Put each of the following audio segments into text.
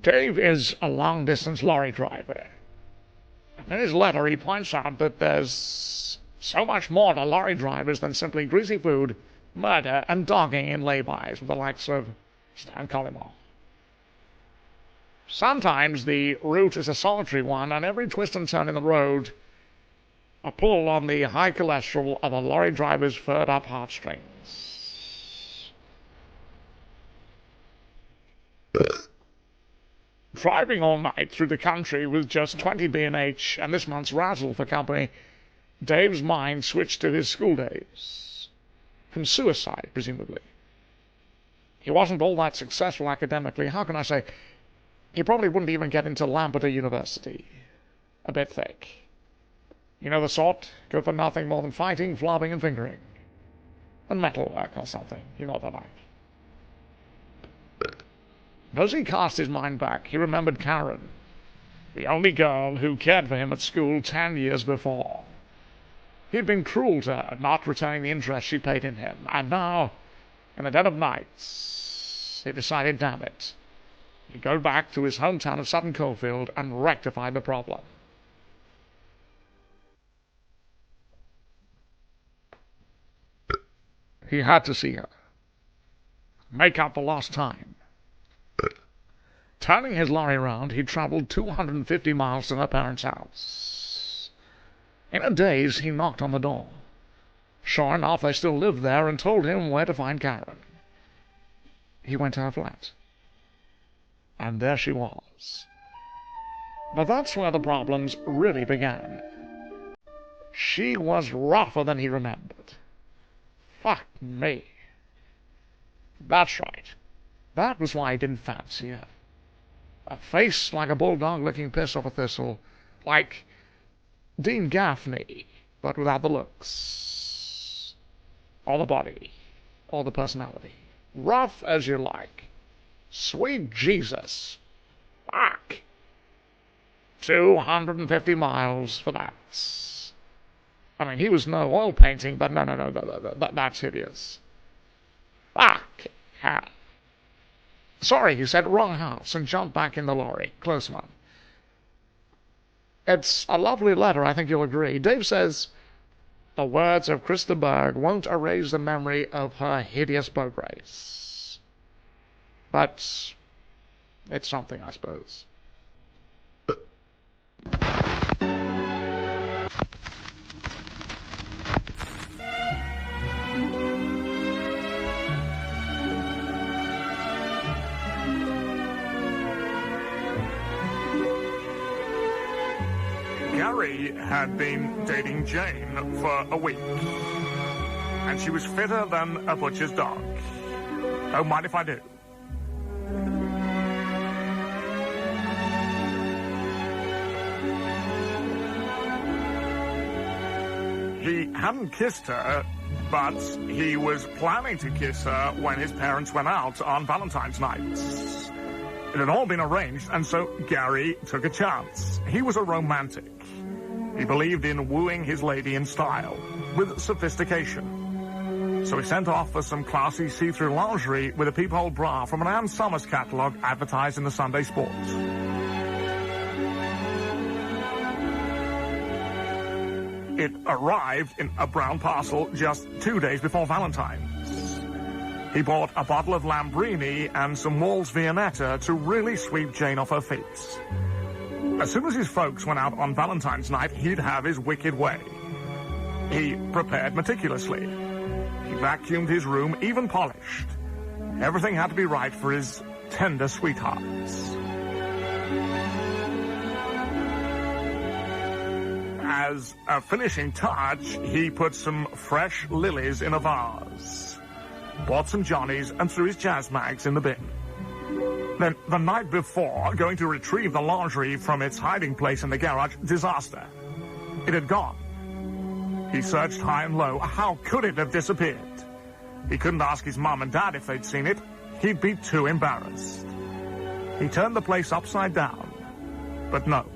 Dave is a long-distance lorry driver. In his letter, he points out that there's so much more to lorry drivers than simply greasy food, murder, and dogging in laybys with the likes of Stan Collymore. Sometimes the route is a solitary one, and every twist and turn in the road a pull on the high cholesterol of a lorry driver's furred-up heartstrings. Driving all night through the country with just 20 B&H and this month's razzle for company, Dave's mind switched to his school days. From suicide, presumably. He wasn't all that successful academically. How can I say? He probably wouldn't even get into Lampeter University. A bit thick. You know the sort, good for nothing more than fighting, flobbing, and fingering. And metal work or something, you know the like. As he cast his mind back, he remembered Karen, the only girl who cared for him at school 10 years before. He'd been cruel to her, not returning the interest she paid in him, and now, in the dead of night, he decided, damn it, he'd go back to his hometown of Sutton Coldfield and rectify the problem. He had to see her. Make up for lost time. Turning his lorry round, he travelled 250 miles to her parents' house. In a daze, he knocked on the door. Sure enough, they still lived there and told him where to find Karen. He went to her flat. And there she was. But that's where the problems really began. She was rougher than he remembered. Fuck me. That's right. That was why he didn't fancy her. A face like a bulldog licking piss off a thistle. Like Dean Gaffney, but without the looks. Or the body. Or the personality. Rough as you like. Sweet Jesus. Fuck. 250 miles for that. I mean, he was no oil painting, but no, that's hideous. Fuck hell. Sorry, he said, wrong house, and jumped back in the lorry. Close one. It's a lovely letter, I think you'll agree. Dave says, the words of Krista Berg won't erase the memory of her hideous boat race. But it's something, I suppose. Gary had been dating Jane for a week, and she was fitter than a butcher's dog. Don't mind if I do. He hadn't kissed her, but he was planning to kiss her when his parents went out on Valentine's night. It had all been arranged, and so Gary took a chance. He was a romantic. He believed in wooing his lady in style, with sophistication. So he sent off for some classy see-through lingerie with a peephole bra from an Ann Summers catalogue advertised in the Sunday Sport. It arrived in a brown parcel just 2 days before Valentine's. He bought a bottle of Lambrini and some Wall's Viennetta to really sweep Jane off her feet. As soon as his folks went out on Valentine's night, he'd have his wicked way. He prepared meticulously. He vacuumed his room, even polished. Everything had to be right for his tender sweethearts. As a finishing touch, he put some fresh lilies in a vase, bought some Johnnies, and threw his jazz mags in the bin. Then, the night before, going to retrieve the lingerie from its hiding place in the garage, disaster. It had gone. He searched high and low. How could it have disappeared? He couldn't ask his mom and dad if they'd seen it. He'd be too embarrassed. He turned the place upside down, but no.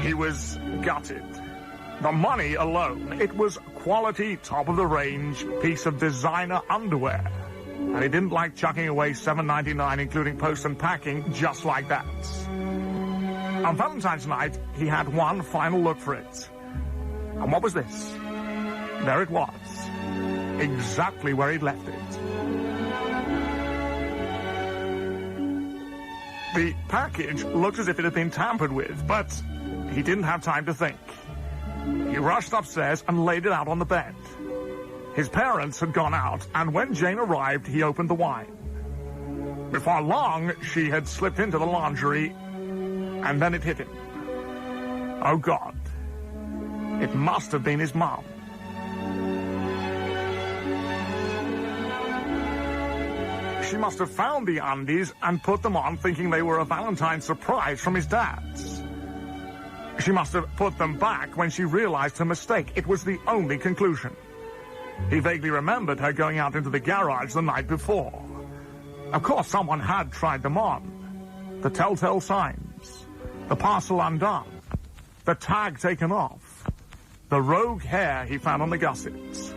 He was gutted. The money alone, it was quality, top-of-the-range piece of designer underwear. and he didn't like chucking away $7.99, including post and packing, just like that. On Valentine's night, he had one final look for it. And what was this? There it was. Exactly where he'd left it. The package looked as if it had been tampered with, but he didn't have time to think. He rushed upstairs and laid it out on the bed. His parents had gone out, and when Jane arrived, he opened the wine. Before long, she had slipped into the laundry, and then it hit him. Oh, God. It must have been his mom. She must have found the undies and put them on thinking they were a Valentine's surprise from his dad's. She must have put them back when she realized her mistake. It was the only conclusion. He vaguely remembered her going out into the garage the night before. Of course, someone had tried them on. The telltale signs. The parcel undone. The tag taken off. The rogue hair he found on the gussets.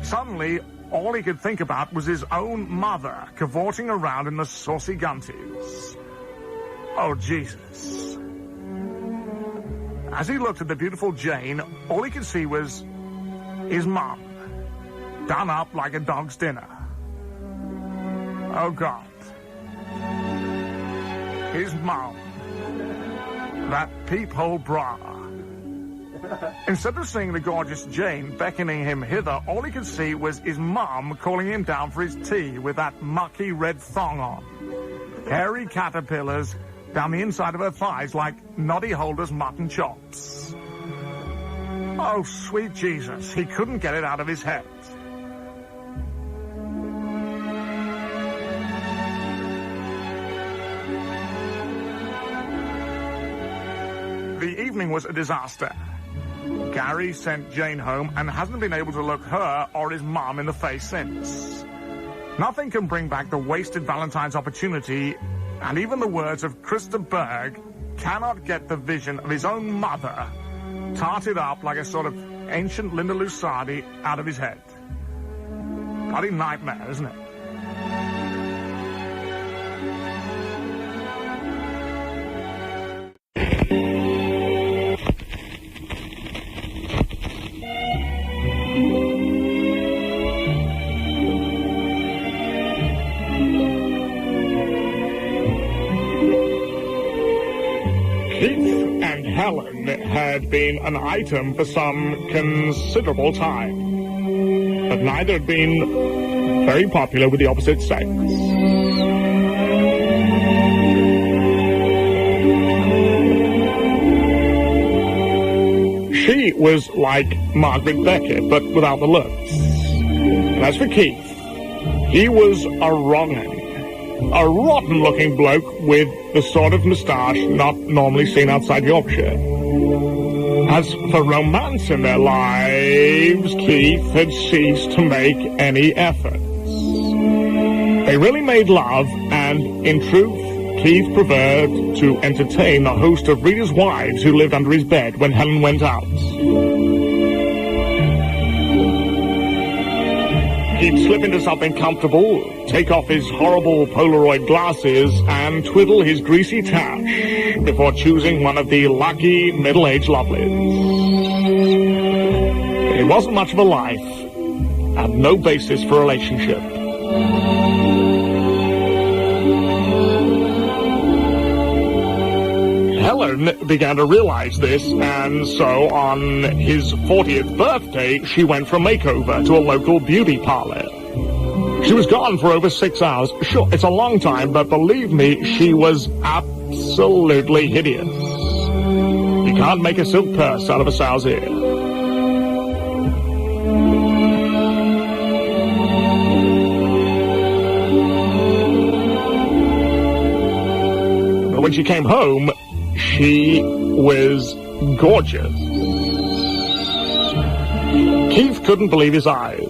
Suddenly, all he could think about was his own mother cavorting around in the saucy gunties. Oh, Jesus. As he looked at the beautiful Jane, all he could see was his mum, done up like a dog's dinner. Oh, God. His mum. That peephole bra. Instead of seeing the gorgeous Jane beckoning him hither, all he could see was his mum calling him down for his tea with that mucky red thong on. Hairy caterpillars down the inside of her thighs like Noddy Holder's mutton chops. Oh, sweet Jesus, he couldn't get it out of his head. The evening was a disaster. Gary sent Jane home and hasn't been able to look her or his mom in the face since. Nothing can bring back the wasted Valentine's opportunity, and even the words of Christa Berg cannot get the vision of his own mother, tarted up like a sort of ancient Linda Lusardi, out of his head. Bloody nightmare, isn't it? Helen had been an item for some considerable time, but neither had been very popular with the opposite sex. She was like Margaret Beckett, but without the looks. And as for Keith, he was a wrong-un. A rotten-looking bloke with the sort of moustache not normally seen outside Yorkshire. As for romance in their lives, Keith had ceased to make any efforts. They really made love, and in truth, Keith preferred to entertain the host of readers' wives who lived under his bed when Helen went out. He'd slip into something comfortable, take off his horrible Polaroid glasses, and twiddle his greasy tash before choosing one of the lucky middle-aged lovelies. It wasn't much of a life, and no basis for a relationship. Helen began to realize this, and so on his 40th birthday, she went for a makeover to a local beauty parlor. She was gone for over 6 hours. Sure, it's a long time, but believe me, she was absolutely hideous. You can't make a silk purse out of a sow's ear. But when she came home, she was gorgeous. Keith couldn't believe his eyes.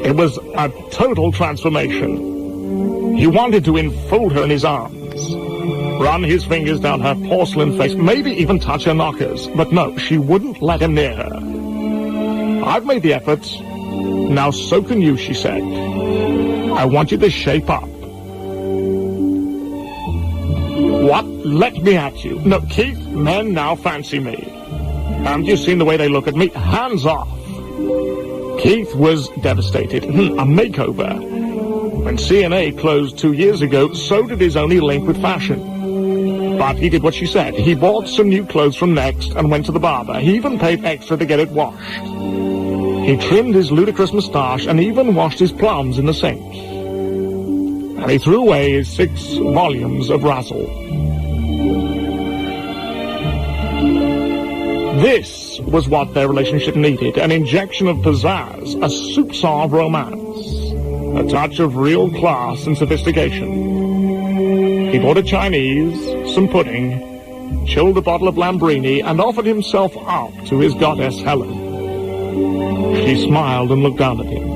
It was a total transformation. He wanted to enfold her in his arms, run his fingers down her porcelain face, maybe even touch her knockers. But no, she wouldn't let him near her. I've made the effort, Now so can you, she said. I want you to shape up. What? Let me at you. No, Keith, men now fancy me. Haven't you seen the way they look at me? Hands off. Keith was devastated. A makeover. When C&A closed 2 years ago, so did his only link with fashion. But he did what she said. He bought some new clothes from Next and went to the barber. He even paid extra to get it washed. He trimmed his ludicrous moustache and even washed his plums in the sink. And he threw away his 6 volumes of Razzle. This was what their relationship needed, an injection of pizzazz, a soupçon of romance, a touch of real class and sophistication. He bought a Chinese, some pudding, chilled a bottle of Lambrini, and offered himself up to his goddess Helen. She smiled and looked down at him.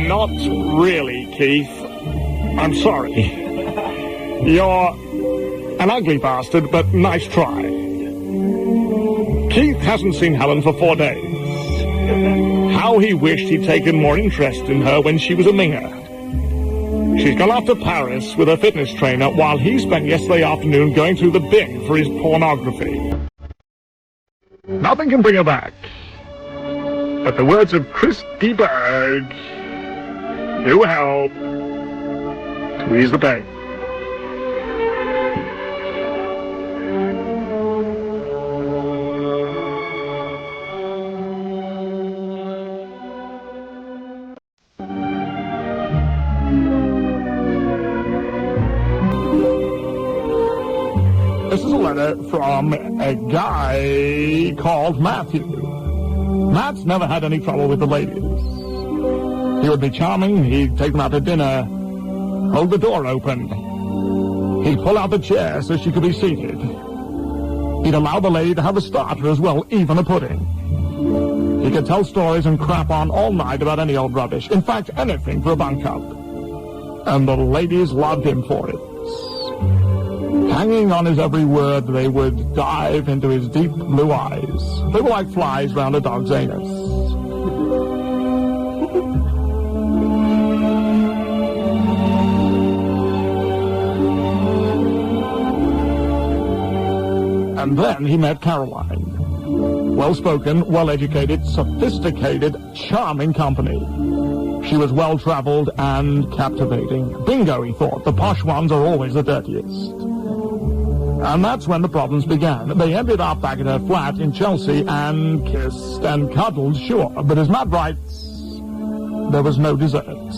Not really, Keith. I'm sorry. You're an ugly bastard, but nice try. Keith hasn't seen Helen for 4 days. How he wished he'd taken more interest in her when she was a minger. She's gone off to Paris with her fitness trainer while he spent yesterday afternoon going through the bin for his pornography. Nothing can bring her back. But the words of Christy Berg do help to ease the pain. This is a letter from a guy called Matthew. Matt's never had any trouble with the ladies. He would be charming, he'd take them out to dinner, hold the door open. He'd pull out the chair so she could be seated. He'd allow the lady to have a starter as well, even a pudding. He could tell stories and crap on all night about any old rubbish. In fact, anything for a bunk up. And the ladies loved him for it. Hanging on his every word, they would dive into his deep blue eyes. They were like flies round a dog's anus. And then he met Caroline. Well-spoken, well-educated, sophisticated, charming company. She was well-traveled and captivating. Bingo, he thought. The posh ones are always the dirtiest. And that's when the problems began. They ended up back at her flat in Chelsea and kissed and cuddled, sure. But as Matt writes, there was no desserts.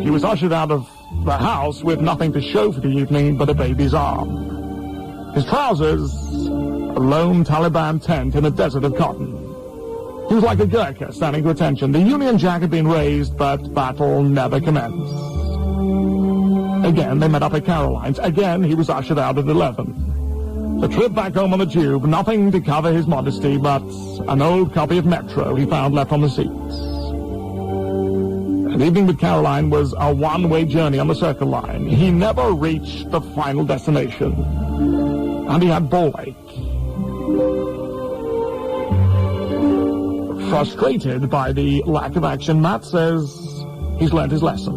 He was ushered out of the house with nothing to show for the evening but a baby's arm. His trousers, a lone Taliban tent in a desert of cotton. He was like a Gurkha standing to attention. The Union Jack had been raised, but battle never commenced. Again, they met up at Caroline's. Again, he was ushered out at 11. The trip back home on the tube, nothing to cover his modesty, but an old copy of Metro he found left on the seats. An evening with Caroline was a one-way journey on the Circle Line. He never reached the final destination. And he had Bull Lake. Frustrated by the lack of action, Matt says he's learned his lesson.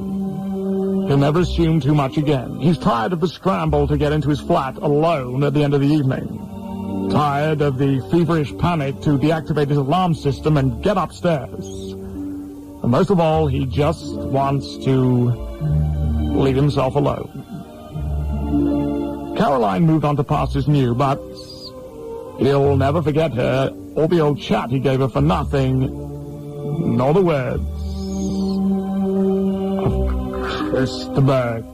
He'll never assume too much again. He's tired of the scramble to get into his flat alone at the end of the evening. Tired of the feverish panic to deactivate his alarm system and get upstairs. And most of all, he just wants to leave himself alone. Caroline moved on to pastures new, but he'll never forget her, or the old chat he gave her for nothing, nor the words of Christa Berg.